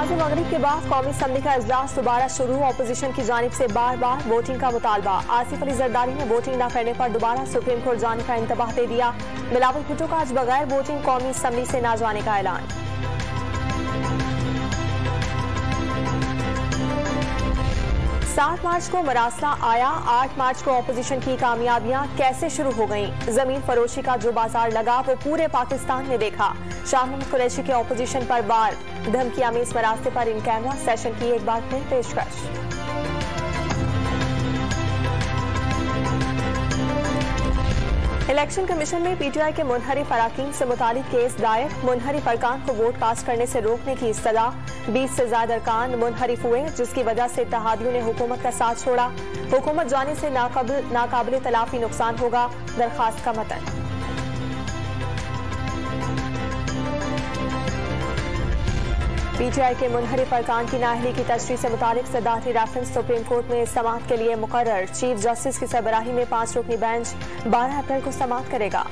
नमाज मगरिब के बाद कौमी असम्बली का इजलास दोबारा शुरू। अपोजिशन की जानिब से बार बार वोटिंग का मुतालबा। आसिफ अली जरदारी ने वोटिंग न करने पर दोबारा सुप्रीम कोर्ट जाने का इंतबाह दे दिया। बिलावल भुट्टो का आज बगैर वोटिंग कौमी असम्बली से न जाने का ऐलान। 7 मार्च को मरासला आया, 8 मार्च को अपोजिशन की कामयाबियां कैसे शुरू हो गईं। जमीन फरोशी का जो बाजार लगा वो पूरे पाकिस्तान ने देखा। शाह महमूद कुरैशी के अपोजिशन पर वार, धमकियामीज मरासले पर इन कैमरा सेशन की एक बार फिर पेशकश। इलेक्शन कमीशन में पीटीआई के मुनहरिफ अराकीन से मुतालिक केस दायर। मुनहरिफ अरकान को वोट कास्ट करने से रोकने की सजा। 20 से ज्यादा अरकान मुनहरिफ हुए, जिसकी वजह से इत्तेहादियों ने हुकूमत का साथ छोड़ा। हुकूमत जाने से नाकाबिल तलाफी नुकसान होगा। दरखास्त का मतन। पीटीआई के मुनहरिफ अरकान की नाअहली की तशरीह से मुतालिक सदारती रेफरेंस सुप्रीम कोर्ट में समाअत के लिए मुकर्रर। चीफ जस्टिस की सरबराही में 5 रुकनी बेंच 12 अप्रैल को समाअत करेगा।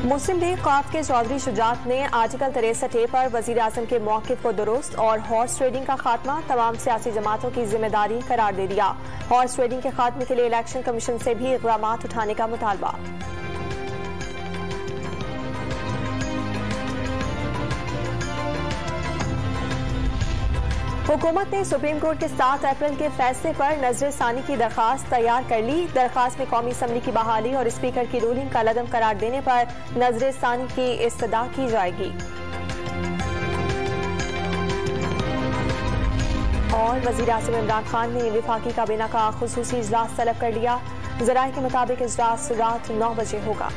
मुस्लिम लीग ख्वाब के चौधरी शुजात ने आर्टिकल 63A पर वजीर आजम के मौक़िफ़ को दुरुस्त और हॉर्स ट्रेडिंग का खात्मा तमाम सियासी जमातों की जिम्मेदारी करार दे दिया। हॉर्स ट्रेडिंग के खात्मे के लिए इलेक्शन कमीशन से भी इक़दाम उठाने का मुतालबा। हुकूमत ने सुप्रीम कोर्ट के 7 अप्रैल के फैसले पर नजरसानी की दरखास्त तैयार कर ली। दरखास्त में कौमी असम्बली की बहाली और स्पीकर की रूलिंग का लदम करार देने पर नजरसानी की इस्तदा की जाएगी। और वजीर आज़म इमरान खान ने विफाकी काबीना का खुसूसी इजलास तलब कर लिया। ज़राए के मुताबिक इजलास रात 9 बजे होगा।